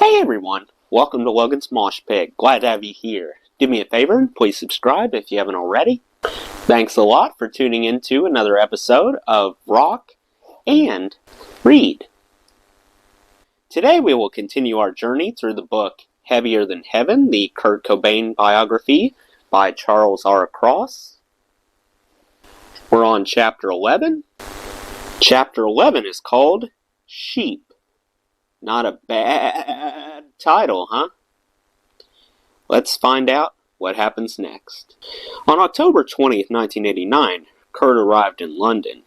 Hey everyone, welcome to Logan's Mosh Pit. Glad to have you here. Do me a favor and please subscribe if you haven't already. Thanks a lot for tuning in to another episode of Rock and Read. Today we will continue our journey through the book Heavier Than Heaven, the Kurt Cobain biography by Charles R. Cross. We're on Chapter 11. Chapter 11 is called Sheep. Not a bad title, huh? Let's find out what happens next. On October 20th, 1989, Kurt arrived in London.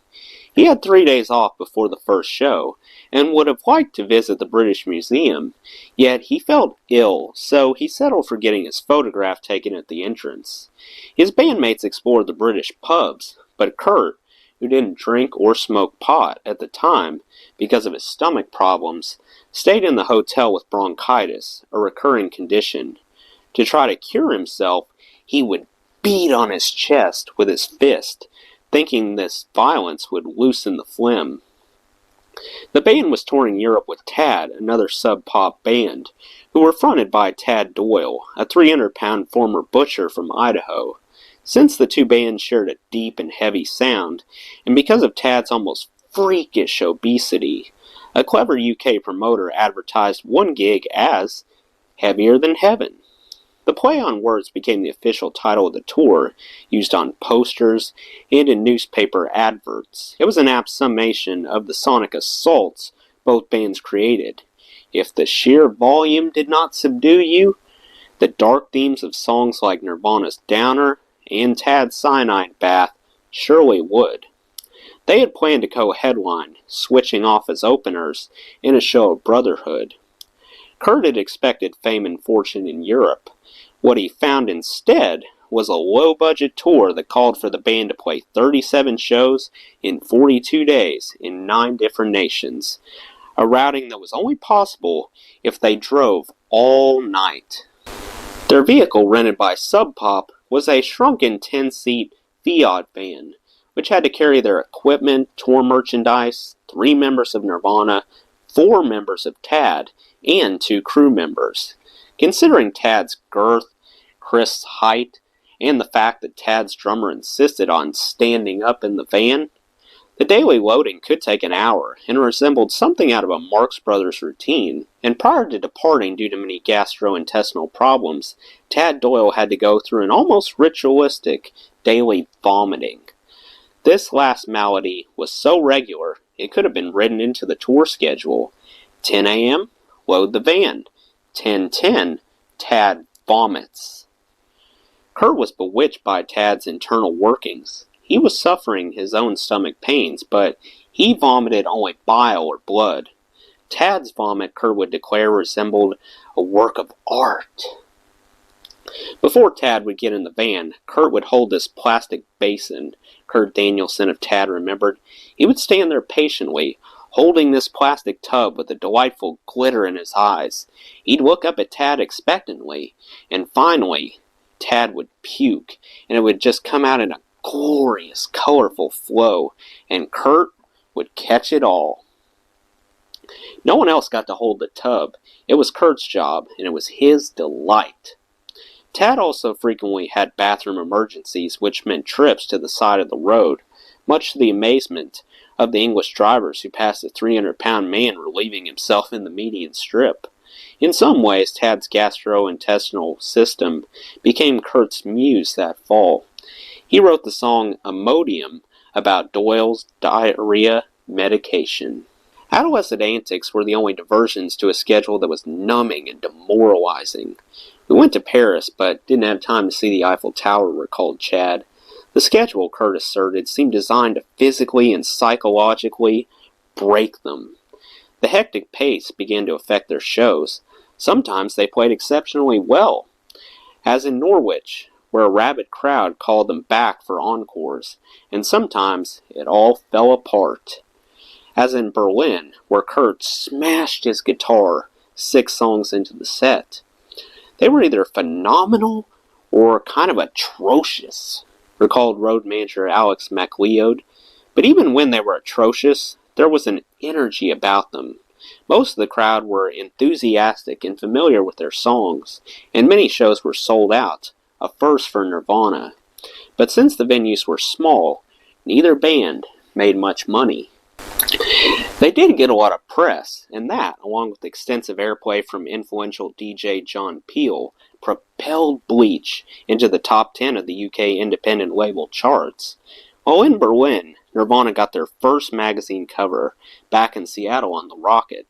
He had 3 days off before the first show, and would have liked to visit the British Museum, yet he felt ill, so he settled for getting his photograph taken at the entrance. His bandmates explored the British pubs, but Kurt, who didn't drink or smoke pot at the time because of his stomach problems, stayed in the hotel with bronchitis, a recurring condition. To try to cure himself, he would beat on his chest with his fist, thinking this violence would loosen the phlegm. The band was touring Europe with Tad, another sub-pop band, who were fronted by Tad Doyle, a 300-pound former butcher from Idaho. Since the two bands shared a deep and heavy sound, and because of Tad's almost freakish obesity, a clever UK promoter advertised one gig as Heavier Than Heaven. The play on words became the official title of the tour, used on posters and in newspaper adverts. It was an apt summation of the sonic assaults both bands created. If the sheer volume did not subdue you, the dark themes of songs like Nirvana's Downer and Tad's Cyanide Bath surely would. They had planned to co-headline, switching off as openers in a show of brotherhood. Kurt had expected fame and fortune in Europe. What he found instead was a low-budget tour that called for the band to play 37 shows in 42 days in 9 different nations, a routing that was only possible if they drove all night. Their vehicle, rented by Sub Pop, was a shrunken 10-seat Fiat van, which had to carry their equipment, tour merchandise, 3 members of Nirvana, 4 members of Tad, and 2 crew members. Considering Tad's girth, Chris' height, and the fact that Tad's drummer insisted on standing up in the van, the daily loading could take an hour and resembled something out of a Marx Brothers routine, and prior to departing due to many gastrointestinal problems, Tad Doyle had to go through an almost ritualistic daily vomiting. This last malady was so regular, it could have been written into the tour schedule. 10 a.m., load the van. 10:10, Tad vomits. Kurt was bewitched by Tad's internal workings. He was suffering his own stomach pains, but he vomited only bile or blood. Tad's vomit, Kurt would declare, resembled a work of art. Before Tad would get in the van, Kurt would hold this plastic basin. Kurt Danielson of Tad remembered. He would stand there patiently, holding this plastic tub with a delightful glitter in his eyes. He'd look up at Tad expectantly, and finally, Tad would puke, and it would just come out in a glorious, colorful flow, and Kurt would catch it all. No one else got to hold the tub. It was Kurt's job, and it was his delight. Tad also frequently had bathroom emergencies, which meant trips to the side of the road, much to the amazement of the English drivers who passed a 300-pound man relieving himself in the median strip. In some ways, Tad's gastrointestinal system became Kurt's muse that fall. He wrote the song Imodium about Doyle's diarrhea medication. Adolescent antics were the only diversions to a schedule that was numbing and demoralizing. We went to Paris, but didn't have time to see the Eiffel Tower, recalled Chad. The schedule, Kurt asserted, seemed designed to physically and psychologically break them. The hectic pace began to affect their shows. Sometimes they played exceptionally well, as in Norwich, where a rabid crowd called them back for encores, and sometimes it all fell apart, as in Berlin, where Kurt smashed his guitar 6 songs into the set. They were either phenomenal or kind of atrocious, recalled road manager Alex MacLeod. But even when they were atrocious, there was an energy about them. Most of the crowd were enthusiastic and familiar with their songs, and many shows were sold out, a first for Nirvana. But since the venues were small, neither band made much money. They did get a lot of press, and that, along with extensive airplay from influential DJ John Peel, propelled Bleach into the top 10 of the UK independent label charts. While in Berlin, Nirvana got their first magazine cover back in Seattle on the Rocket.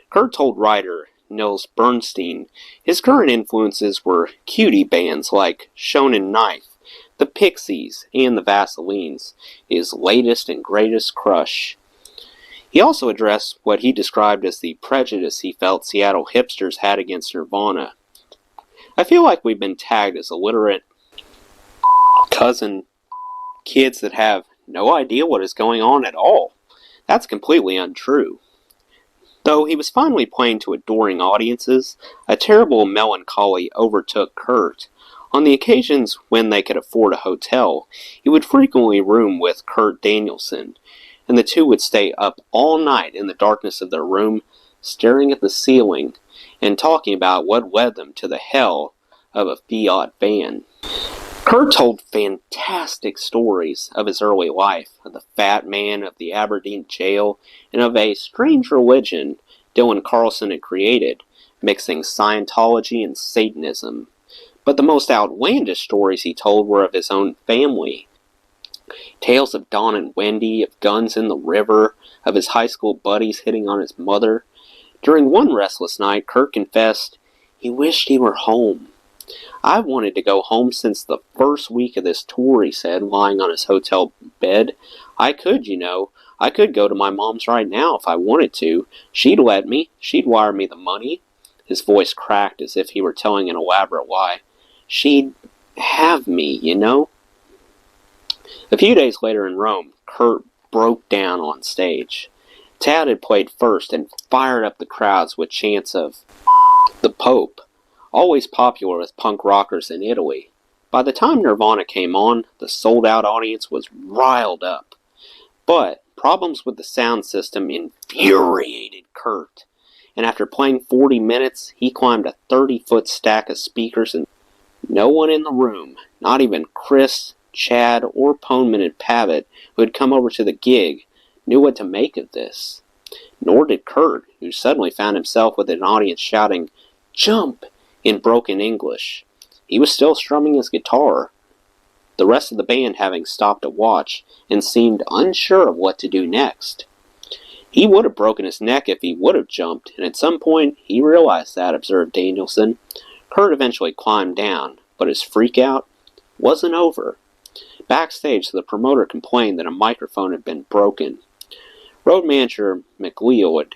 Kurt told writer Nils Bernstein his current influences were cutie bands like Shonen Knife, the Pixies, and the Vaselines, his latest and greatest crush. He also addressed what he described as the prejudice he felt Seattle hipsters had against Nirvana. I feel like we've been tagged as illiterate cousin kids that have no idea what is going on at all. That's completely untrue. Though he was finally playing to adoring audiences, a terrible melancholy overtook Kurt. On the occasions when they could afford a hotel, he would frequently room with Kurt Danielson, and the two would stay up all night in the darkness of their room, staring at the ceiling and talking about what led them to the hell of a Fiat van. Kurt told fantastic stories of his early life, of the fat man of the Aberdeen jail, and of a strange religion Dylan Carlson had created, mixing Scientology and Satanism. But the most outlandish stories he told were of his own family. Tales of Don and Wendy, of guns in the river, of his high school buddies hitting on his mother. During one restless night, Kurt confessed he wished he were home. "I've wanted to go home since the first week of this tour," he said, lying on his hotel bed. I could go to my mom's right now if I wanted to. She'd let me. She'd wire me the money." His voice cracked as if he were telling an elaborate lie. "She'd have me, you know." A few days later in Rome, Kurt broke down on stage. Tad had played first and fired up the crowds with chants of the Pope, always popular with punk rockers in Italy. By the time Nirvana came on, the sold-out audience was riled up. But problems with the sound system infuriated Kurt, and after playing 40 minutes, he climbed a 30-foot stack of speakers, and no one in the room, not even Chris, Chad, or Poneman and Pavitt, who had come over to the gig, knew what to make of this. Nor did Kurt, who suddenly found himself with an audience shouting, "Jump!" in broken English. He was still strumming his guitar, the rest of the band having stopped to watch, and seemed unsure of what to do next. He would have broken his neck if he would have jumped, and at some point he realized that, observed Danielson. Kurt eventually climbed down, but his freak-out wasn't over. Backstage, the promoter complained that a microphone had been broken. Road manager McLeod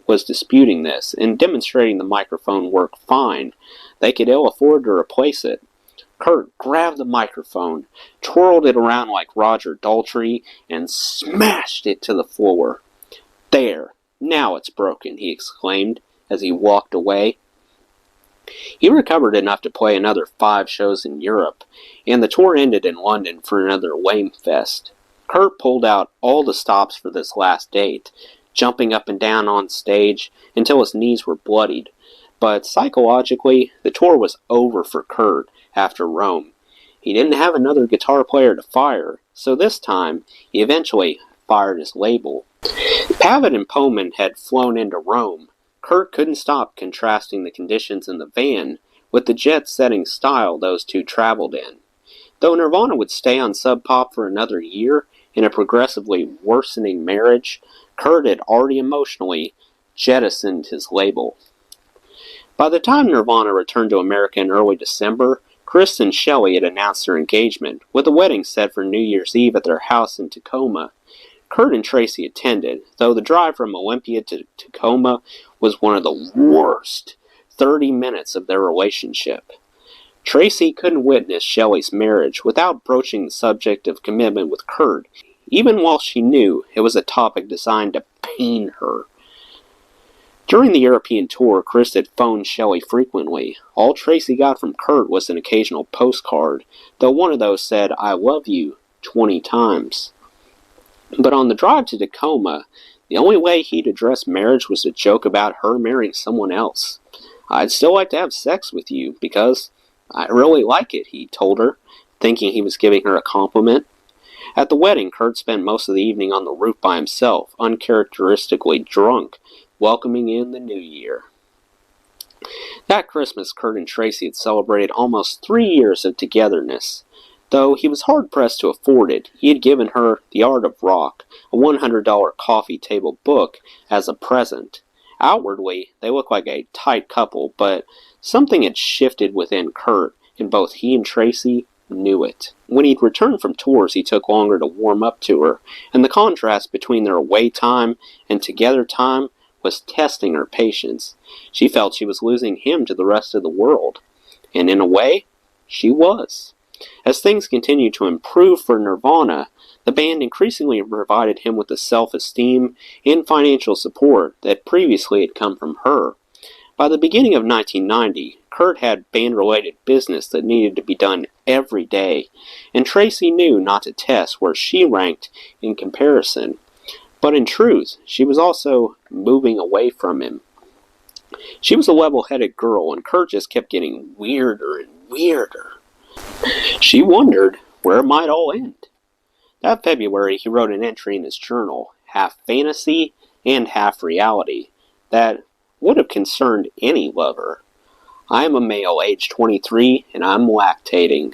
was disputing this and demonstrating the microphone worked fine. They could ill afford to replace it. Kurt grabbed the microphone, twirled it around like Roger Daltrey, and smashed it to the floor. "There, now it's broken," he exclaimed as he walked away. He recovered enough to play another 5 shows in Europe, and the tour ended in London for another lame fest. Kurt pulled out all the stops for this last date, jumping up and down on stage until his knees were bloodied. But psychologically, the tour was over for Kurt after Rome. He didn't have another guitar player to fire, so this time he eventually fired his label. Pavitt and Poneman had flown into Rome. Kurt couldn't stop contrasting the conditions in the van with the jet-setting style those two traveled in. Though Nirvana would stay on Sub Pop for another year in a progressively worsening marriage, Kurt had already emotionally jettisoned his label. By the time Nirvana returned to America in early December, Chris and Shelley had announced their engagement, with a wedding set for New Year's Eve at their house in Tacoma. Kurt and Tracy attended, though the drive from Olympia to Tacoma was one of the worst 30 minutes of their relationship. Tracy couldn't witness Shelley's marriage without broaching the subject of commitment with Kurt, even while she knew it was a topic designed to pain her. During the European tour, Chris had phoned Shelley frequently. All Tracy got from Kurt was an occasional postcard, though one of those said, "I love you," 20 times. But on the drive to Tacoma, The only way he'd address marriage was to joke about her marrying someone else. "I'd still like to have sex with you, because I really like it," he told her, thinking he was giving her a compliment. At the wedding, Kurt spent most of the evening on the roof by himself, uncharacteristically drunk, welcoming in the new year. That Christmas, Kurt and Tracy had celebrated almost 3 years of togetherness. Though he was hard-pressed to afford it, he had given her The Art of Rock, a $100 coffee table book, as a present. Outwardly, they looked like a tight couple, but something had shifted within Kurt, and both he and Tracy knew it. When he'd returned from tours, he took longer to warm up to her, and the contrast between their away time and together time was testing her patience. She felt she was losing him to the rest of the world. And in a way, she was. As things continued to improve for Nirvana, the band increasingly provided him with the self-esteem and financial support that previously had come from her. By the beginning of 1990, Kurt had band-related business that needed to be done every day, and Tracy knew not to test where she ranked in comparison. But in truth, she was also moving away from him. She was a level-headed girl, and Kurt just kept getting weirder and weirder. She wondered where it might all end. That February, he wrote an entry in his journal, half fantasy and half reality, that would have concerned any lover. "I am a male, age 23, and I'm lactating.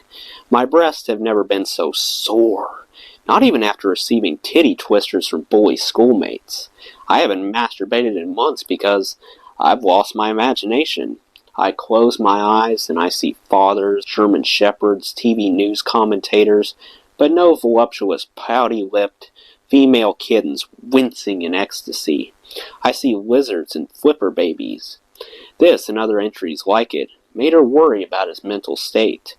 My breasts have never been so sore, not even after receiving titty twisters from bully schoolmates. I haven't masturbated in months because I've lost my imagination. I close my eyes and I see fathers, German shepherds, TV news commentators, but no voluptuous, pouty-lipped female kittens wincing in ecstasy. I see lizards and flipper babies." This, and other entries like it, made her worry about his mental state.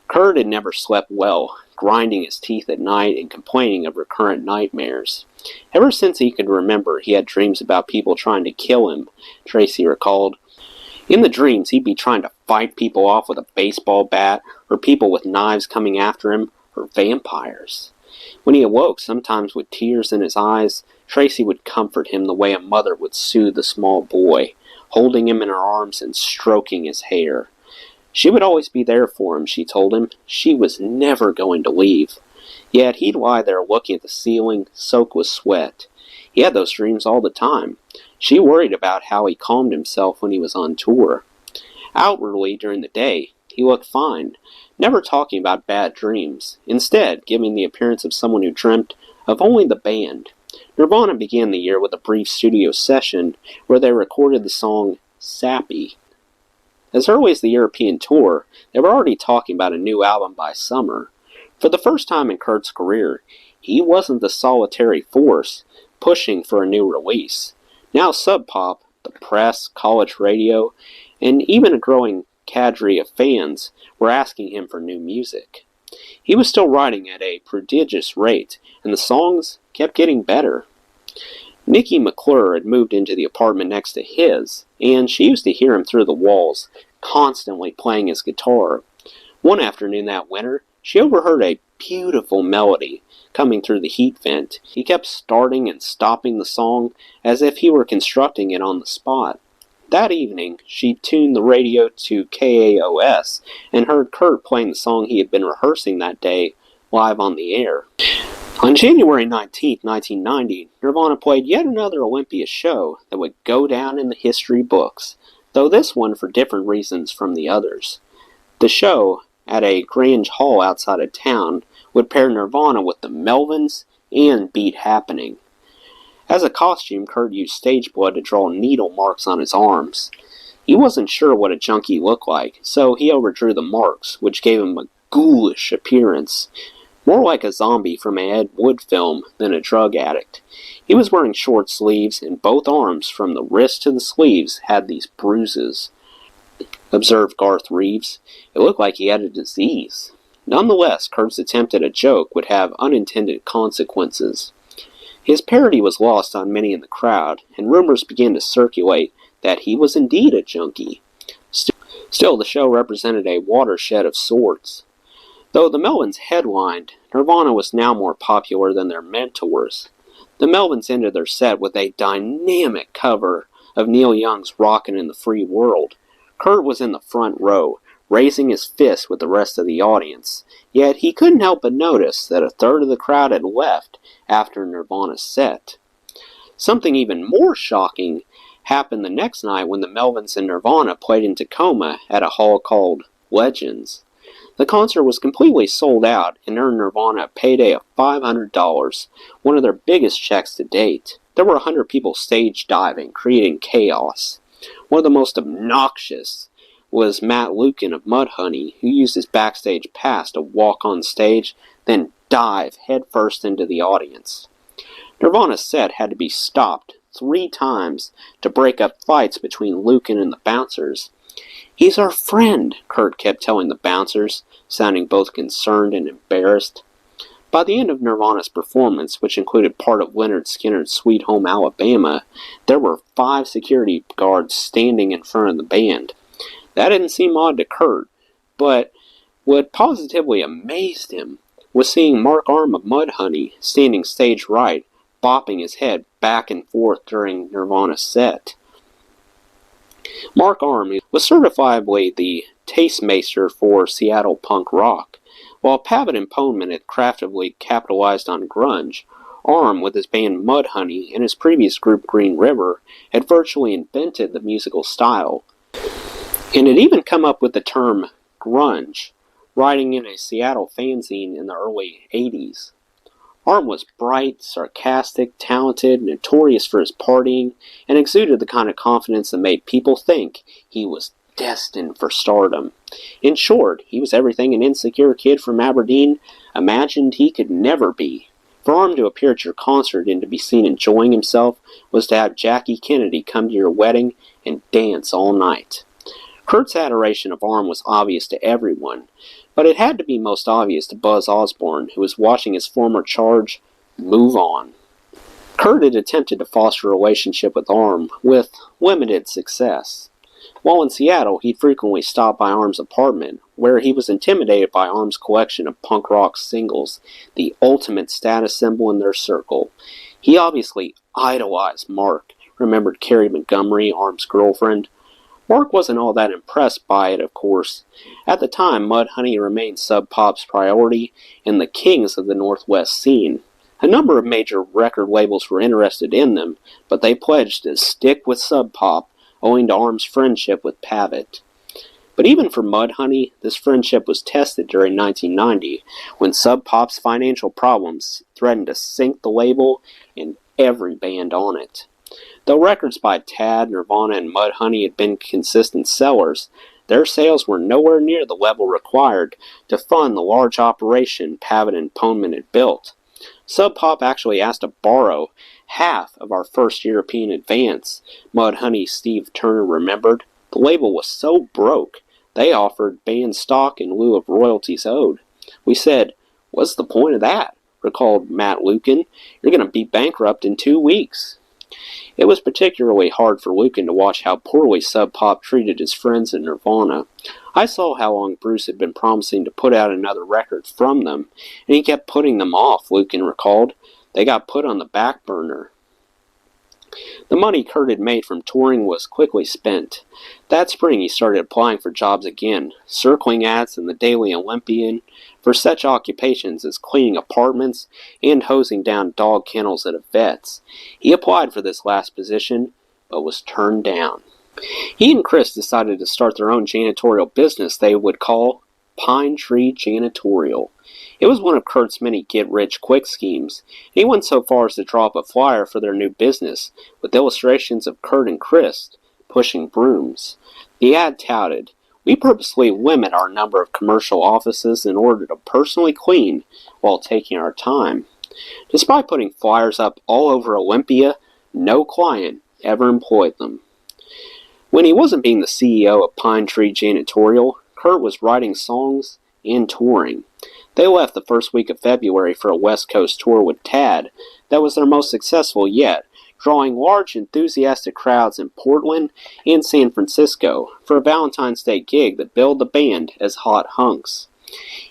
Kurt had never slept well, grinding his teeth at night and complaining of recurrent nightmares. Ever since he could remember, he had dreams about people trying to kill him, Tracy recalled. In the dreams, he'd be trying to fight people off with a baseball bat, or people with knives coming after him, or vampires. When he awoke, sometimes with tears in his eyes, Tracy would comfort him the way a mother would soothe a small boy, holding him in her arms and stroking his hair. She would always be there for him, she told him. She was never going to leave. Yet he'd lie there looking at the ceiling, soaked with sweat. He had those dreams all the time. She worried about how he calmed himself when he was on tour. Outwardly, during the day, he looked fine, never talking about bad dreams, instead giving the appearance of someone who dreamt of only the band. Nirvana began the year with a brief studio session where they recorded the song Sappy. As early as the European tour, they were already talking about a new album by summer. For the first time in Kurt's career, he wasn't the solitary force pushing for a new release. Now Sub Pop, the press, college radio, and even a growing cadre of fans were asking him for new music. He was still writing at a prodigious rate, and the songs kept getting better. Nikki McClure had moved into the apartment next to his, and she used to hear him through the walls, constantly playing his guitar. One afternoon that winter, she overheard a beautiful melody coming through the heat vent. He kept starting and stopping the song as if he were constructing it on the spot. That evening, she tuned the radio to KAOS and heard Kurt playing the song he had been rehearsing that day live on the air. On January 19, 1990, Nirvana played yet another Olympia show that would go down in the history books, though this one for different reasons from the others. The show, at a Grange Hall outside of town, would pair Nirvana with the Melvins and Beat Happening. As a costume, Kurt used stage blood to draw needle marks on his arms. He wasn't sure what a junkie looked like, so he overdrew the marks, which gave him a ghoulish appearance. More like a zombie from an Ed Wood film than a drug addict. He was wearing short sleeves, and both arms, from the wrist to the sleeves, had these bruises. Observed Garth Reeves. It looked like he had a disease. Nonetheless, Kurt's attempt at a joke would have unintended consequences. His parody was lost on many in the crowd, and rumors began to circulate that he was indeed a junkie. Still, the show represented a watershed of sorts. Though the Melvins headlined, Nirvana was now more popular than their mentors. The Melvins ended their set with a dynamic cover of Neil Young's Rockin' in the Free World. Kurt was in the front row, raising his fist with the rest of the audience, yet he couldn't help but notice that a third of the crowd had left after Nirvana's set. Something even more shocking happened the next night when the Melvins and Nirvana played in Tacoma at a hall called Legends. The concert was completely sold out and earned Nirvana a payday of $500, one of their biggest checks to date. There were 100 people stage diving, creating chaos. One of the most obnoxious was Matt Logan of Mudhoney, who used his backstage pass to walk on stage, then dive headfirst into the audience. Nirvana's set had to be stopped 3 times to break up fights between Logan and the bouncers. "He's our friend," Kurt kept telling the bouncers, sounding both concerned and embarrassed. By the end of Nirvana's performance, which included part of Lynyrd Skynyrd's Sweet Home Alabama, there were 5 security guards standing in front of the band. That didn't seem odd to Kurt, but what positively amazed him was seeing Mark Arm of Mudhoney standing stage right, bopping his head back and forth during Nirvana's set. Mark Arm was certifiably the tastemaster for Seattle punk rock. While Pavitt and Poneman had craftily capitalized on grunge, Arm, with his band Mudhoney and his previous group Green River, had virtually invented the musical style, and had even come up with the term grunge, writing in a Seattle fanzine in the early 80s. Arm was bright, sarcastic, talented, notorious for his partying, and exuded the kind of confidence that made people think he was destined for stardom. In short, he was everything an insecure kid from Aberdeen imagined he could never be. For Arm to appear at your concert and to be seen enjoying himself was to have Jackie Kennedy come to your wedding and dance all night. Kurt's adoration of Arm was obvious to everyone, but it had to be most obvious to Buzz Osborne, who was watching his former charge move on. Kurt had attempted to foster a relationship with Arm, with limited success. While in Seattle, he frequently stopped by Arm's apartment, where he was intimidated by Arm's collection of punk rock singles, the ultimate status symbol in their circle. He obviously idolized Mark, remembered Carrie Montgomery, Arm's girlfriend. Mark wasn't all that impressed by it, of course. At the time, Mudhoney remained Sub Pop's priority and the kings of the Northwest scene. A number of major record labels were interested in them, but they pledged to stick with Sub Pop, owing to Arm's friendship with Pavitt. But even for Mudhoney, this friendship was tested during 1990, when Sub Pop's financial problems threatened to sink the label and every band on it. Though records by Tad, Nirvana, and Mudhoney had been consistent sellers, their sales were nowhere near the level required to fund the large operation Pavitt and Poneman had built. Sub Pop actually asked to borrow half of our first European advance, Mudhoney's Steve Turner remembered. The label was so broke, they offered band stock in lieu of royalties owed. We said, "What's the point of that?" recalled Matt Logan. "You're going to be bankrupt in 2 weeks." It was particularly hard for Logan to watch how poorly Sub Pop treated his friends in Nirvana. I saw how long Bruce had been promising to put out another record from them, and he kept putting them off, Logan recalled. They got put on the back burner. The money Kurt had made from touring was quickly spent. That spring he started applying for jobs again, circling ads in the Daily Olympian for such occupations as cleaning apartments and hosing down dog kennels at a vet's. He applied for this last position, but was turned down. He and Chris decided to start their own janitorial business they would call Pine Tree Janitorial. It was one of Kurt's many get-rich-quick schemes, and he went so far as to draw up a flyer for their new business, with illustrations of Kurt and Chris pushing brooms. The ad touted, "We purposely limit our number of commercial offices in order to personally clean while taking our time." Despite putting flyers up all over Olympia, no client ever employed them. When he wasn't being the CEO of Pine Tree Janitorial, Kurt was writing songs and touring. They left the first week of February for a West Coast tour with Tad that was their most successful yet, drawing large enthusiastic crowds in Portland and San Francisco for a Valentine's Day gig that billed the band as hot hunks.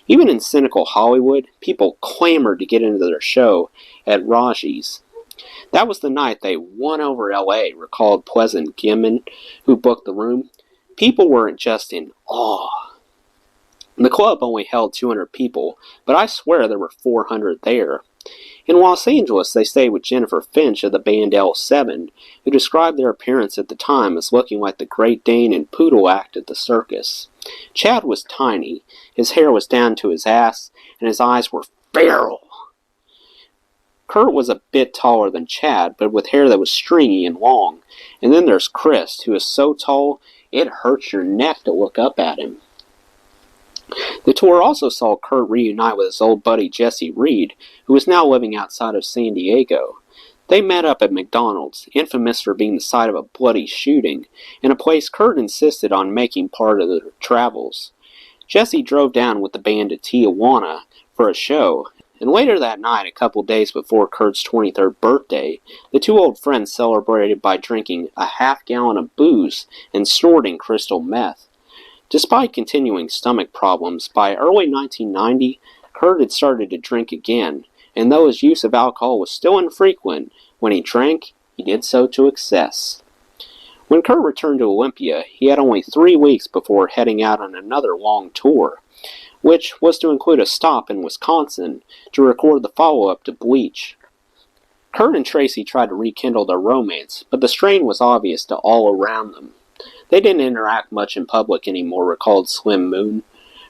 Even in cynical Hollywood, people clamored to get into their show at Raji's. That was the night they won over L.A., recalled Pleasant Gimmin, who booked the room. People weren't just in awe. The club only held 200 people, but I swear there were 400 there. In Los Angeles, they stayed with Jennifer Finch of the band L7, who described their appearance at the time as looking like the Great Dane and Poodle act at the circus. Chad was tiny, his hair was down to his ass, and his eyes were feral. Kurt was a bit taller than Chad, but with hair that was stringy and long. And then there's Chris, who is so tall, it hurts your neck to look up at him. The tour also saw Kurt reunite with his old buddy Jesse Reed, who was now living outside of San Diego. They met up at McDonald's, infamous for being the site of a bloody shooting, and a place Kurt insisted on making part of their travels. Jesse drove down with the band to Tijuana for a show, and later that night, a couple days before Kurt's 23rd birthday, the two old friends celebrated by drinking a half-gallon of booze and snorting crystal meth. Despite continuing stomach problems, by early 1990, Kurt had started to drink again, and though his use of alcohol was still infrequent, when he drank, he did so to excess. When Kurt returned to Olympia, he had only 3 weeks before heading out on another long tour, which was to include a stop in Wisconsin to record the follow-up to Bleach. Kurt and Tracy tried to rekindle their romance, but the strain was obvious to all around them. They didn't interact much in public anymore, recalled Slim Moon.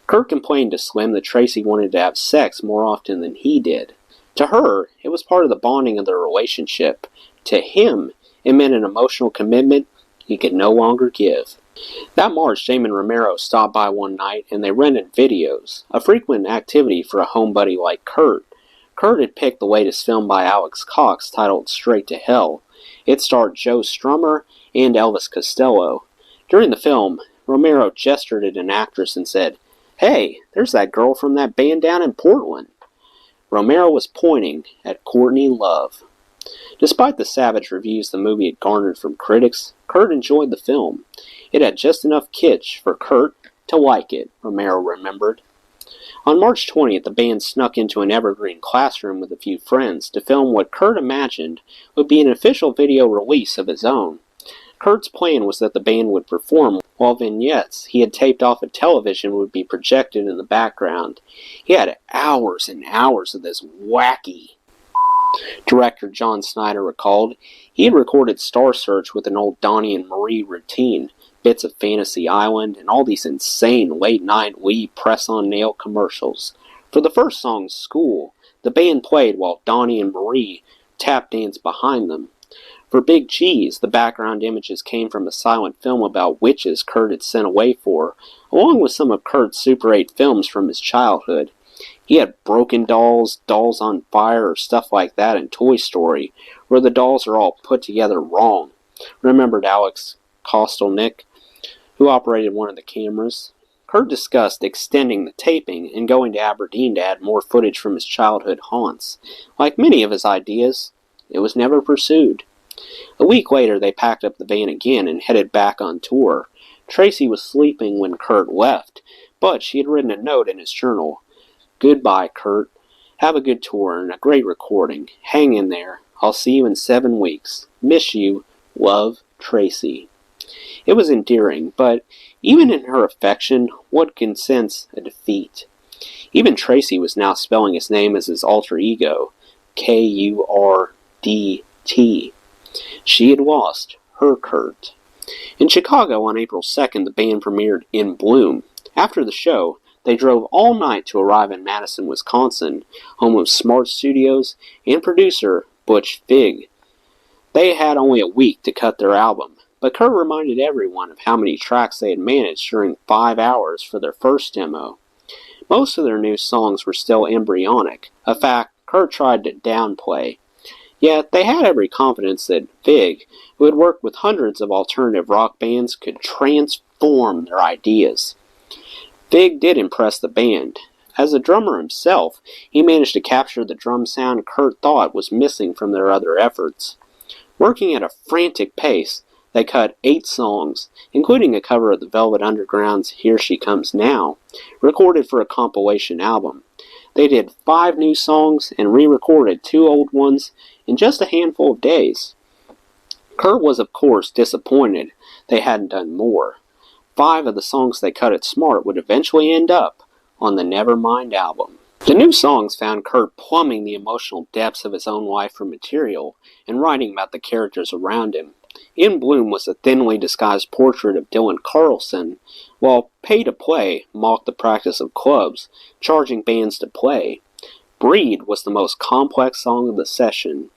Kurt complained to Slim that Tracy wanted to have sex more often than he did. To her, it was part of the bonding of their relationship. To him, it meant an emotional commitment he could no longer give. That March, Damon Romero stopped by one night and they rented videos, a frequent activity for a homebody like Kurt. Kurt had picked the latest film by Alex Cox titled Straight to Hell. It starred Joe Strummer and Elvis Costello. During the film, Romero gestured at an actress and said, "Hey, there's that girl from that band down in Portland." Romero was pointing at Courtney Love. Despite the savage reviews the movie had garnered from critics, Kurt enjoyed the film. It had just enough kitsch for Kurt to like it, Romero remembered. On March 20th, the band snuck into an Evergreen classroom with a few friends to film what Kurt imagined would be an official video release of his own. Kurt's plan was that the band would perform while vignettes he had taped off of television would be projected in the background. He had hours and hours of this wacky. Director John Snyder recalled he had recorded Star Search with an old Donnie and Marie routine, bits of Fantasy Island, and all these insane late-night Wii press-on-nail commercials. For the first song, School, the band played while Donnie and Marie tap danced behind them. For Big Cheese, the background images came from a silent film about witches Kurt had sent away for, along with some of Kurt's Super 8 films from his childhood. He had broken dolls, dolls on fire, or stuff like that in Toy Story, where the dolls are all put together wrong, remembered Alex Kostelnik, who operated one of the cameras. Kurt discussed extending the taping and going to Aberdeen to add more footage from his childhood haunts. Like many of his ideas, it was never pursued. A week later, they packed up the van again and headed back on tour. Tracy was sleeping when Kurt left, but she had written a note in his journal. "Goodbye, Kurt. Have a good tour and a great recording. Hang in there. I'll see you in 7 weeks. Miss you. Love, Tracy." It was endearing, but even in her affection, one could sense a defeat. Even Tracy was now spelling his name as his alter ego, Kurdt. She had lost her Kurt. In Chicago on April 2nd, the band premiered In Bloom. After the show, they drove all night to arrive in Madison, Wisconsin, home of Smart Studios and producer Butch Vig. They had only a week to cut their album, but Kurt reminded everyone of how many tracks they had managed during 5 hours for their first demo. Most of their new songs were still embryonic, a fact Kurt tried to downplay. Yet they had every confidence that Vig, who had worked with hundreds of alternative rock bands, could transform their ideas. Vig did impress the band. As a drummer himself, he managed to capture the drum sound Kurt thought was missing from their other efforts. Working at a frantic pace, they cut 8 songs, including a cover of the Velvet Underground's Here She Comes Now, recorded for a compilation album. They did 5 new songs and re-recorded 2 old ones in just a handful of days. Kurt was, of course, disappointed they hadn't done more. 5 of the songs they cut at Smart would eventually end up on the Nevermind album. The new songs found Kurt plumbing the emotional depths of his own life for material and writing about the characters around him. In Bloom was a thinly disguised portrait of Dylan Carlson, while Pay to Play mocked the practice of clubs, charging bands to play. Breed was the most complex song of the session.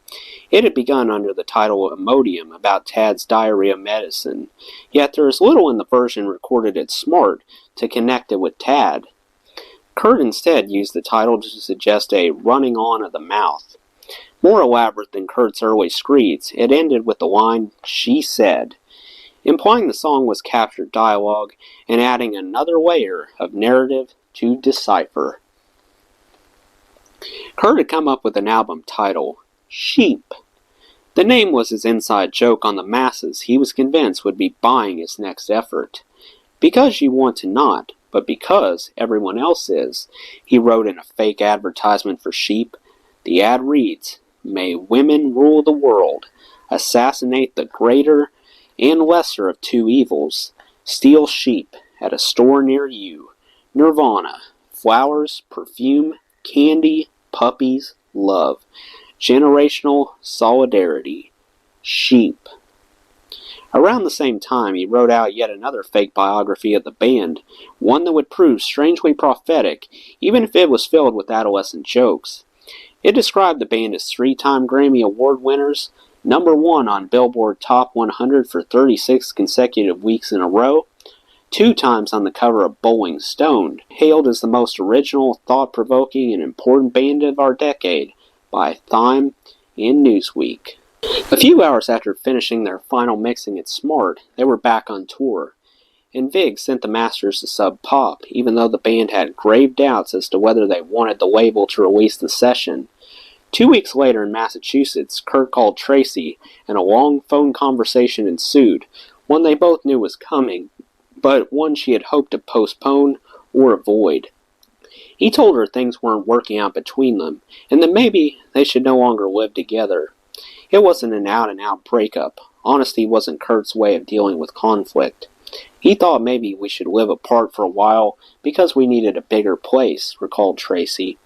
It had begun under the title Imodium, about Tad's diarrhea medicine, yet there is little in the version recorded at Smart to connect it with Tad. Kurt instead used the title to suggest a running on of the mouth. More elaborate than Kurt's early screeds, it ended with the line, "She said," implying the song was captured dialogue and adding another layer of narrative to decipher. Kurt had come up with an album title, Sheep. The name was his inside joke on the masses he was convinced would be buying his next effort. Because you want to not, but because everyone else is, he wrote in a fake advertisement for Sheep. The ad reads, "May women rule the world, assassinate the greater and lesser of 2 evils, steal sheep at a store near you. Nirvana, flowers, perfume, candy, puppies, love, generational solidarity, sheep." Around the same time, he wrote out yet another fake biography of the band, one that would prove strangely prophetic, even if it was filled with adolescent jokes. It described the band as 3-time Grammy Award winners, #1 on Billboard Top 100 for 36 consecutive weeks in a row, 2 times on the cover of Bowling Stone, hailed as the most original, thought-provoking, and important band of our decade by Time and Newsweek. A few hours after finishing their final mixing at Smart, they were back on tour, and Vig sent the masters to Sub Pop, even though the band had grave doubts as to whether they wanted the label to release the session. 2 weeks later in Massachusetts, Kurt called Tracy, and a long phone conversation ensued, one they both knew was coming, but one she had hoped to postpone or avoid. He told her things weren't working out between them, and that maybe they should no longer live together. It wasn't an out-and-out breakup. Honesty wasn't Kurt's way of dealing with conflict. He thought maybe we should live apart for a while because we needed a bigger place, recalled Tracy.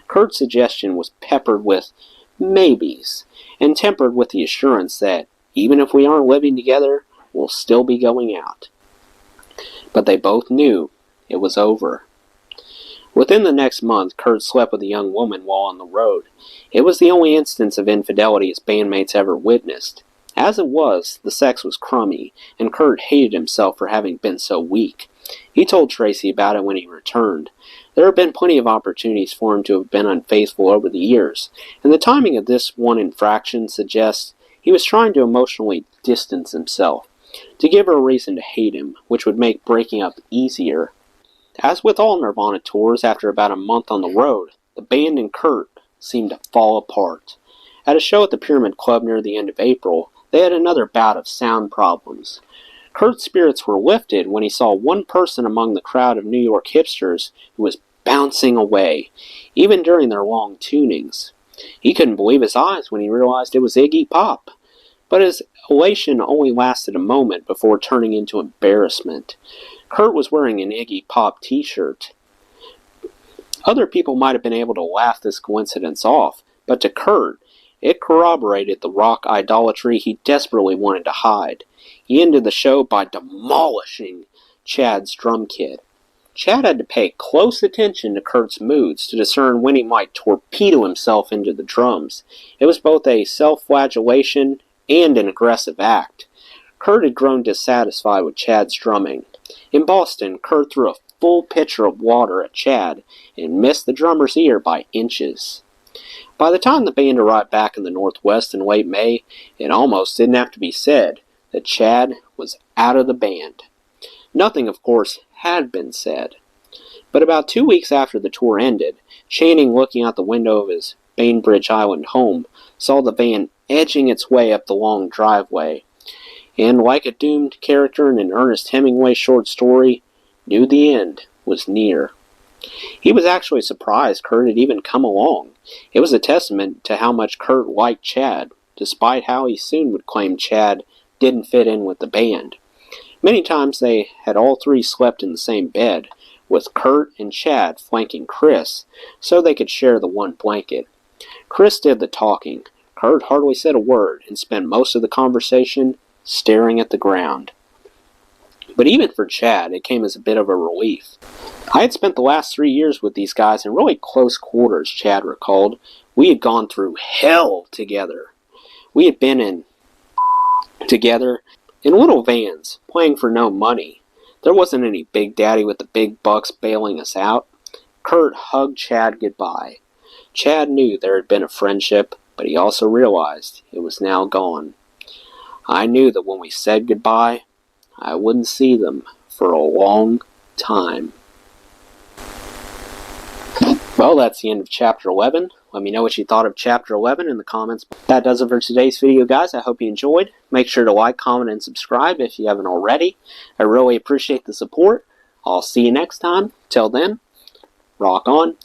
Kurt's suggestion was peppered with maybes, and tempered with the assurance that, even if we aren't living together, we'll still be going out. But they both knew it was over. Within the next month, Kurt slept with a young woman while on the road. It was the only instance of infidelity his bandmates ever witnessed. As it was, the sex was crummy, and Kurt hated himself for having been so weak. He told Tracy about it when he returned. There had been plenty of opportunities for him to have been unfaithful over the years, and the timing of this one infraction suggests he was trying to emotionally distance himself, to give her a reason to hate him, which would make breaking up easier. As with all Nirvana tours, after about a month on the road, the band and Kurt seemed to fall apart. At a show at the Pyramid Club near the end of April, they had another bout of sound problems. Kurt's spirits were lifted when he saw one person among the crowd of New York hipsters who was bouncing away, even during their long tunings. He couldn't believe his eyes when he realized it was Iggy Pop, but his elation only lasted a moment before turning into embarrassment. Kurt was wearing an Iggy Pop t-shirt. Other people might have been able to laugh this coincidence off, but to Kurt, it corroborated the rock idolatry he desperately wanted to hide. He ended the show by demolishing Chad's drum kit. Chad had to pay close attention to Kurt's moods to discern when he might torpedo himself into the drums. It was both a self-flagellation and an aggressive act. Kurt had grown dissatisfied with Chad's drumming. In Boston, Kurt threw a full pitcher of water at Chad and missed the drummer's ear by inches. By the time the band arrived back in the Northwest in late May, it almost didn't have to be said that Chad was out of the band. Nothing, of course, had been said. But about 2 weeks after the tour ended, Channing, looking out the window of his Bainbridge Island home, saw the van edging its way up the long driveway, and like a doomed character in an Ernest Hemingway short story, knew the end was near. He was actually surprised Kurt had even come along. It was a testament to how much Kurt liked Chad, despite how he soon would claim Chad didn't fit in with the band. Many times they had all three slept in the same bed, with Kurt and Chad flanking Chris, so they could share the one blanket. Chris did the talking. Kurt hardly said a word and spent most of the conversation staring at the ground. But even for Chad, it came as a bit of a relief. I had spent the last 3 years with these guys in really close quarters, Chad recalled. We had gone through hell together. We had been together in little vans, playing for no money. There wasn't any big daddy with the big bucks bailing us out. Kurt hugged Chad goodbye. Chad knew there had been a friendship, but he also realized it was now gone. I knew that when we said goodbye, I wouldn't see them for a long time. Well, that's the end of Chapter 11. Let me know what you thought of Chapter 11 in the comments. That does it for today's video, guys. I hope you enjoyed. Make sure to like, comment, and subscribe if you haven't already. I really appreciate the support. I'll see you next time. Till then, rock on.